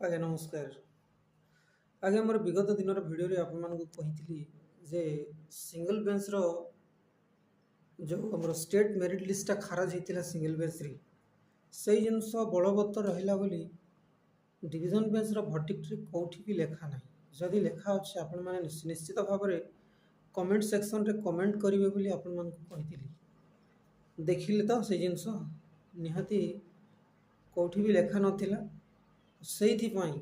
ଆଜ୍ଞା ନମସ୍କାର। ଆଜ୍ଞା ମୋର ବିଗତ ଦିନର ଭିଡ଼ିଓରେ ଆପଣମାନଙ୍କୁ କହିଥିଲି ଯେ ସିଙ୍ଗଲ ବେଞ୍ଚର ଯେଉଁ ଆମର ଷ୍ଟେଟ୍ ମେରିଟ୍ ଲିଷ୍ଟଟା ଖାରଜ ହେଇଥିଲା ସିଙ୍ଗଲ ବେଞ୍ଚରେ ସେଇ ଜିନିଷ ବଳବତ୍ତର ରହିଲା ବୋଲି ଡିଭିଜନ ବେଞ୍ଚର ଭର୍ଡିକ୍ଟରେ କେଉଁଠି ବି ଲେଖା ନାହିଁ। ଯଦି ଲେଖା ଅଛି ଆପଣମାନେ ନିଶ୍ଚିତ ଭାବରେ କମେଣ୍ଟ ସେକ୍ସନରେ କମେଣ୍ଟ କରିବେ ବୋଲି ଆପଣମାନଙ୍କୁ କହିଥିଲି। ଦେଖିଲେ ତ ସେଇ ଜିନିଷ ନିହାତି କେଉଁଠି ବି ଲେଖା ନଥିଲା। ସେଇଥିପାଇଁ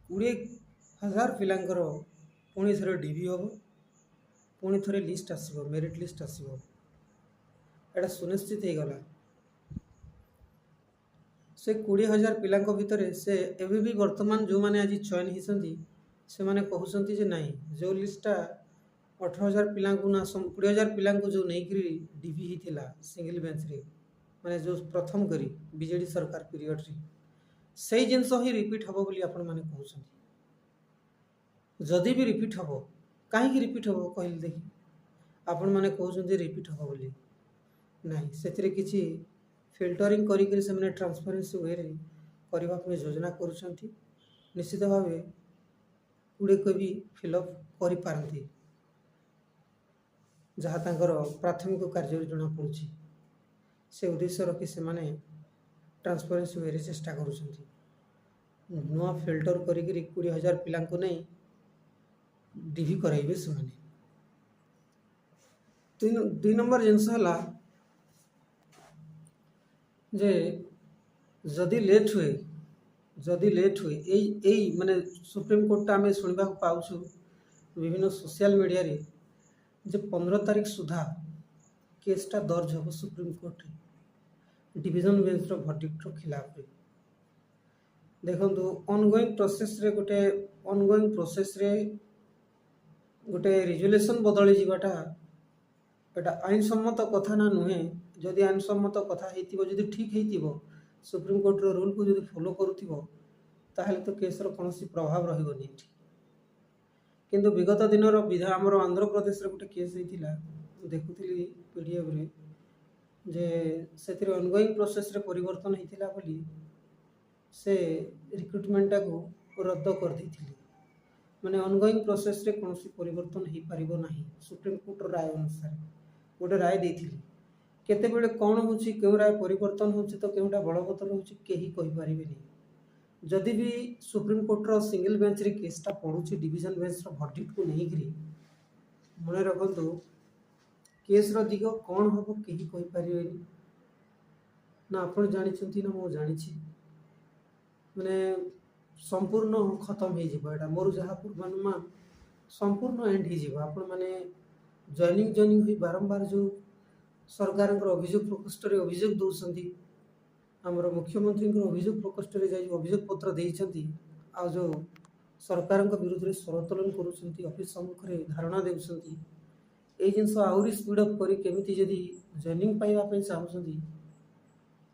20,000 ପିଲାଙ୍କର ପୁଣି ଥରେ ଡିଭି ହେବ, ପୁଣି ଥରେ ଲିଷ୍ଟ ଆସିବ, ମେରିଟ୍ ଲିଷ୍ଟ ଆସିବ। ଏଇଟା ସୁନିଶ୍ଚିତ ହେଇଗଲା। ସେ 20,000 ପିଲାଙ୍କ ଭିତରେ ସେ ଏବେ ବି ବର୍ତ୍ତମାନ ଯେଉଁମାନେ ଆଜି ଚୟନ ହେଇଛନ୍ତି ସେମାନେ କହୁଛନ୍ତି ଯେ ନାହିଁ, ଯେଉଁ ଲିଷ୍ଟଟା 18,000 ପିଲାଙ୍କୁ ନା 20,000 ପିଲାଙ୍କୁ ଯେଉଁ ନେଇକରି ଡିଭି ହେଇଥିଲା ସିଙ୍ଗଲ ବେଞ୍ଚରେ, ମାନେ ଯେଉଁ ପ୍ରଥମ କରି ବିଜେଡ଼ି ସରକାର ପିରିୟଡ଼ରେ ସେଇ ଜିନିଷ ହିଁ ରିପିଟ୍ ହେବ ବୋଲି ଆପଣମାନେ କହୁଛନ୍ତି। ଯଦି ବି ରିପିଟ୍ ହେବ, କାହିଁକି ରିପିଟ୍ ହେବ କହିଲେ ଦେଖି? ଆପଣମାନେ କହୁଛନ୍ତି ରିପିଟ୍ ହେବ ବୋଲି। ନାହିଁ, ସେଥିରେ କିଛି ଫିଲ୍ଟରିଂ କରିକି ସେମାନେ ଟ୍ରାନ୍ସପାରେନ୍ସି ୱେରେ କରିବା ପାଇଁ ଯୋଜନା କରୁଛନ୍ତି। ନିଶ୍ଚିତ ଭାବେ ଗୁଡ଼ିକ ବି ଫିଲ୍ଅପ୍ କରିପାରନ୍ତି, ଯାହା ତାଙ୍କର ପ୍ରାଥମିକ କାର୍ଯ୍ୟରେ ଜଣାପଡ଼ୁଛି। ସେ ଉଦ୍ଦେଶ୍ୟ ରଖି ସେମାନେ ଟ୍ରାନ୍ସପାରେନ୍ସି ୱେରେ ଚେଷ୍ଟା କରୁଛନ୍ତି। ନୂଆ ଫିଲ୍ଟର କରିକି 20,000 ପିଲାଙ୍କୁ ନେଇ ଡିଭି କରାଇବେ ସେମାନେ। ଦୁଇ ନମ୍ବର ଜିନିଷ ହେଲା ଯେ ଯଦି ଲେଟ୍ ହୁଏ ଏଇ ମାନେ ସୁପ୍ରିମକୋର୍ଟଟା ଆମେ ଶୁଣିବାକୁ ପାଉଛୁ ବିଭିନ୍ନ ସୋସିଆଲ ମିଡ଼ିଆରେ ଯେ 15 ତାରିଖ ସୁଦ୍ଧା କେସ୍ଟା ଦର୍ଜ ହେବ ସୁପ୍ରିମକୋର୍ଟରେ ଡିଭିଜନ ବେଞ୍ଚର ଭର୍ଡିକ୍ଟର ଖିଲାଫରେ। ଦେଖନ୍ତୁ ଅନଗୋଇଂ ପ୍ରୋସେସରେ ଗୋଟେ ରିଜୁଲେସନ୍ ବଦଳି ଯିବାଟା ଏଟା ଆଇନସମ୍ମତ କଥା ନା ନୁହେଁ। ଯଦି ଆଇନସମ୍ମତ କଥା ହେଇଥିବ, ଯଦି ଠିକ୍ ହେଇଥିବ, ସୁପ୍ରିମକୋର୍ଟର ରୁଲ୍କୁ ଯଦି ଫଲୋ କରୁଥିବ, ତାହେଲେ ତ କେସ୍ର କୌଣସି ପ୍ରଭାବ ରହିବନି ଏଠି। କିନ୍ତୁ ବିଗତ ଦିନର ଆମର ଆନ୍ଧ୍ରପ୍ରଦେଶରେ ଗୋଟେ କେସ୍ ହେଇଥିଲା, ମୁଁ ଦେଖୁଥିଲି ପିଡ଼ିଏଫ୍ରେ, ଯେ ସେଥିରେ ଅନଗୋଇଂ ପ୍ରୋସେସରେ ପରିବର୍ତ୍ତନ ହେଇଥିଲା ବୋଲି ସେ ରିକ୍ରୁଟମେଣ୍ଟଟାକୁ ରଦ୍ଦ କରିଦେଇଥିଲେ। ମାନେ ଅନଗୋଇଂ ପ୍ରୋସେସରେ କୌଣସି ପରିବର୍ତ୍ତନ ହେଇପାରିବ ନାହିଁ ସୁପ୍ରିମକୋର୍ଟର ରାୟ ଅନୁସାରେ ଗୋଟେ ରାୟ ଦେଇଥିଲି। କେତେବେଳେ କ'ଣ ହେଉଛି, କେଉଁ ରାୟ ପରିବର୍ତ୍ତନ ହେଉଛି ତ କେଉଁଟା ବଳବତ୍ତର ହେଉଛି କେହି କହିପାରିବେନି। ଯଦି ବି ସୁପ୍ରିମକୋର୍ଟର ସିଙ୍ଗଲ ବେଞ୍ଚରେ କେସ୍ଟା ପଡ଼ୁଛି ଡିଭିଜନ ବେଞ୍ଚର ଭର୍ଡିକ୍ଟକୁ ନେଇକରି, ମନେ ରଖନ୍ତୁ କେସ୍ର ଦିଗ କ'ଣ ହେବ କେହି କହିପାରିବେନି। ନା ଆପଣ ଜାଣିଛନ୍ତି ନା ମୁଁ ଜାଣିଛି, ମାନେ ସମ୍ପୂର୍ଣ୍ଣ ଖତମ ହେଇଯିବ। ଏଇଟା ମୋର ଯାହା ପୂର୍ବାନୁମାନ ସମ୍ପୂର୍ଣ୍ଣ ଏଣ୍ଡ ହେଇଯିବ। ଆପଣମାନେ ଜଏନିଂ ହୋଇ ବାରମ୍ବାର ଯେଉଁ ସରକାରଙ୍କର ଅଭିଯୋଗ ପ୍ରକୋଷ୍ଠରେ ଅଭିଯୋଗ ଦେଉଛନ୍ତି, ଆମର ମୁଖ୍ୟମନ୍ତ୍ରୀଙ୍କର ଅଭିଯୋଗ ପ୍ରକୋଷ୍ଠରେ ଯାଇ ଅଭିଯୋଗ ପତ୍ର ଦେଇଛନ୍ତି, ଆଉ ଯେଉଁ ସରକାରଙ୍କ ବିରୁଦ୍ଧରେ ସ୍ୱର ଉତ୍ତୋଳନ କରୁଛନ୍ତି, ଅଫିସ୍ ସମ୍ମୁଖରେ ଧାରଣା ଦେଉଛନ୍ତି, ଏଇ ଜିନିଷ ଆହୁରି ସ୍ପିଡ଼ଅପ୍ କରି କେମିତି ଯଦି ଜଏନିଂ ପାଇବା ପାଇଁ ଚାହୁଁଛନ୍ତି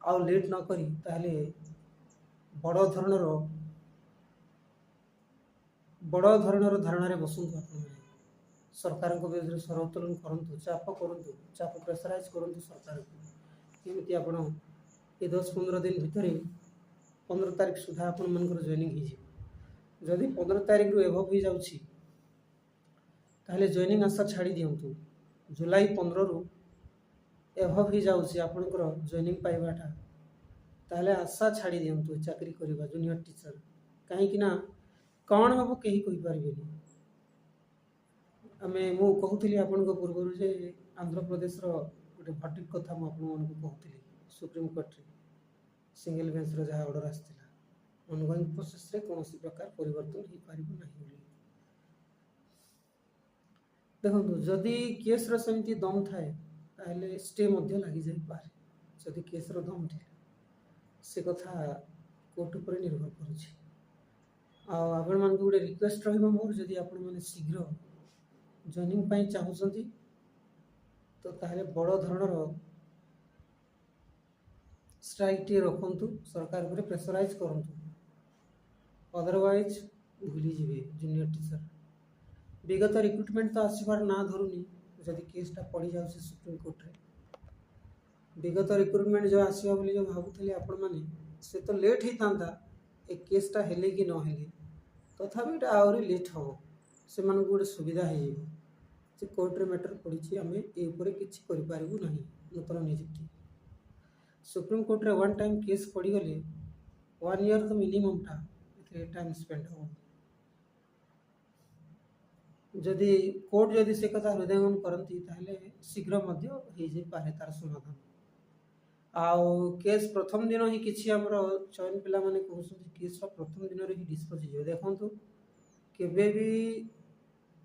ଆଉ ଲେଟ୍ ନ କରି, ତାହେଲେ ବଡ଼ ଧରଣର ଧାରଣାରେ ବସନ୍ତୁ। ଆପଣମାନେ ସରକାରଙ୍କ ବିରୁଦ୍ଧରେ ସ୍ୱର ଉତ୍ତୋଳନ କରନ୍ତୁ, ଚାପ ପ୍ରେସରାଇଜ୍ କରନ୍ତୁ ସରକାରକୁ। କେମିତି ଆପଣ ଏ 10-15 ଦିନ ଭିତରେ 15 ତାରିଖ ସୁଦ୍ଧା ଆପଣମାନଙ୍କର ଜଏନିଂ ହେଇଯିବ। ଯଦି 15 ତାରିଖରୁ ଏଭବ୍ ହେଇଯାଉଛି, ତାହେଲେ ଜଏନିଂ ଆଶା ଛାଡ଼ି ଦିଅନ୍ତୁ। ଜୁଲାଇ 15ରୁ ଏଭବ୍ ହେଇଯାଉଛି ଆପଣଙ୍କର ଜଏନିଂ ପାଇବାଟା, ତାହେଲେ ଆଶା ଛାଡ଼ି ଦିଅନ୍ତୁ ଚାକିରି କରିବା ଜୁନିୟର ଟିଚର। କାହିଁକି ନା କ'ଣ ହେବ କେହି କହିପାରିବେନି। ମୁଁ କହୁଥିଲି ଆପଣଙ୍କ ପୂର୍ବରୁ ଯେ ଆନ୍ଧ୍ରପ୍ରଦେଶର ଗୋଟେ ଭର୍ଡିକ୍ଟ କଥା ମୁଁ ଆପଣମାନଙ୍କୁ କହୁଥିଲି। ସୁପ୍ରିମକୋର୍ଟରେ ସିଙ୍ଗଲ ବେଞ୍ଚର ଯାହା ଅର୍ଡ଼ର ଆସିଥିଲା, ଅନଗୋଇଂ ପ୍ରୋସେସରେ କୌଣସି ପ୍ରକାର ପରିବର୍ତ୍ତନ ହେଇପାରିବ ନାହିଁ ବୋଲି। ଦେଖନ୍ତୁ, ଯଦି କେସ୍ର ସେମିତି ଦମ୍ ଥାଏ ତାହେଲେ ଷ୍ଟେ ମଧ୍ୟ ଲାଗିଯାଇପାରେ। ଯଦି କେସ୍ର ଦମ୍ ଥିଲା, ସେ କଥା କୋର୍ଟ ଉପରେ ନିର୍ଭର କରୁଛି। ଆଉ ଆପଣମାନଙ୍କୁ ଗୋଟେ ରିକ୍ୱେଷ୍ଟ ରହିବ ମୋର, ଯଦି ଆପଣମାନେ ଶୀଘ୍ର ଜଏନିଂ ପାଇଁ ଚାହୁଁଛନ୍ତି ତ ତାହେଲେ ବଡ଼ ଧରଣର ଷ୍ଟ୍ରାଇକ୍ଟିଏ ରଖନ୍ତୁ, ସରକାର ଉପରେ ପ୍ରେସରାଇଜ୍ କରନ୍ତୁ। ଅଦରୱାଇଜ୍ ଭୁଲିଯିବେ ଜୁନିୟର ଟିଚର। ବିଗତ ରିକ୍ରୁଟମେଣ୍ଟ ତ ଆସିବାର ନାଁ ଧରୁନି। ଯଦି କେସ୍ଟା ପଡ଼ିଯାଉଛି ସୁପ୍ରିମକୋର୍ଟରେ, ବିଗତ ରିକ୍ରୁଟମେଣ୍ଟ ଯେଉଁ ଆସିବ ବୋଲି ଯେଉଁ ଭାବୁଥିଲେ ଆପଣମାନେ, ସେ ତ ଲେଟ୍ ହେଇଥାନ୍ତା, ए केसटा हेले कि न हेले तथापि एटा आहुरी लेट हम से गोटे सुविधा हो जे कोर्टे मैटर पड़ी आम ये किसी करूँ ना नूतन निजुक्ति सुप्रीम कोर्टे वन टाइम केस पड़गले 1 ईयर तो मिनिममटा टाइम स्पेंड हम जदि कोर्ट जदि से कथा हृदयंगम करती शीघ्र पारे तार समाधान आउ केस प्रथम दिन ही किसी आमर चयन पिला माने कहते केस प्रथम दिन ही डिस्पोज हो देखु केबे भी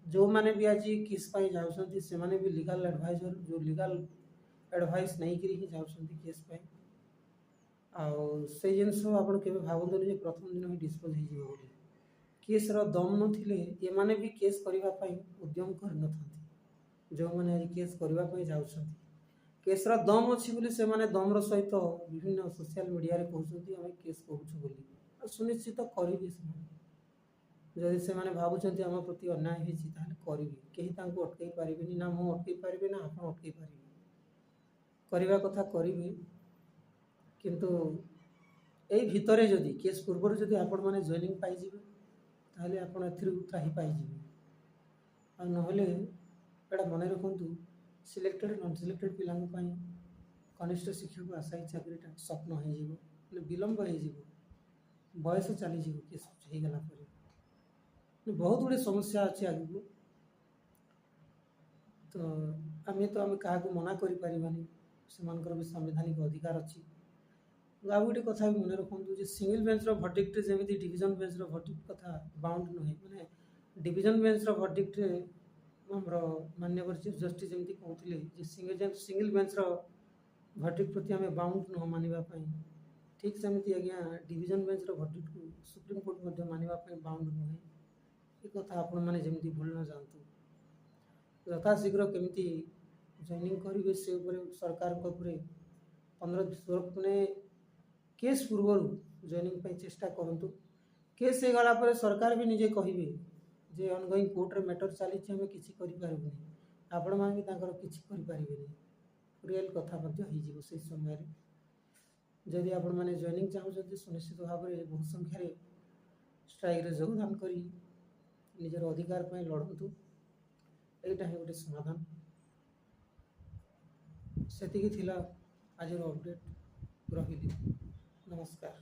जो माने भी आज केस जाऊँच से माने भी लीगल एडवाइजर जो लीगल एडवाइस नहीं करी जाऊँच केस आउ से जिनस आप भावुन प्रथम दिन ही डिस्पोज हो केस्र दम नथिले ये माने भी केस करने उद्यम कर जो मैंने आज केस करने जाऊँ केस्र दम अच्छी बोली से माने दम्र सहित विभिन्न सोशल मीडिया रे कहते आम केस करूँ बोली सुनिश्चित करेंगे जदि से भावुं आम प्रति अन्याय होती करी कहीं अटकई पारे ना मु अटकई पारि ना आप अटकई पारे करने कथा करेंगे किंतु यही भितर जदि केस पूर्व जदि आपण मैंने जॉइनिंग पाइबे ताहले आपण त्राही पाइबे आ नहले एटा मन रखु सिलेक्टेड नॉन सिलेक्टेड पिलांग पई कनिष्ठ शिक्षक आशायी चाकरीटा स्वप्न हो विलंब हो बयस चली केस होगला बहुत गुड़े समस्या अच्छे आगे तो आम क्या मना करें से भी संवैधानिक अधिकार अच्छी आ गोटे कथा भी मन रखु सिंगल बेंचर भर्डिक्ट जमी डिविजन बेंचर भर्डिक्ट कथा बाउंड नुहे मैंने डिविजन बेंचर भर्डिक्ट आमर माननीय चीफ जस्टिस जमी कहते सिंगल बेंचर भर्डिक्ट प्रति आम बाउंड नुह मानवाई ठीक सेमती आज्ञा डिविजन बेंचर भर्डिक्ट को सुप्रीम कोर्ट मानवाई बाउंड नुहे ये कथा आपण मैंने जमी भूल न जातु यथाशीघ्र केमती जॉइनिंग करेंगे से सरकार 15 मैंने केस पूर्व जॉइनिंग चेष्टा करूँ केस हो गला पर सरकार भी निजे कहे जे ऑनगोइंग कोर्टे मैटर चली आम किसी करूँ आपण मैंने किसी करें रियल कथा से समय जदि आपण मैंने जॉइनिंग चाहते सुनिश्चित भाव में बहुत संख्यार स्ट्राइक योगदान कर निजर अधिकार पर लड़तु यहीटा ही गोटे समाधान से आज अपडेट रही नमस्कार।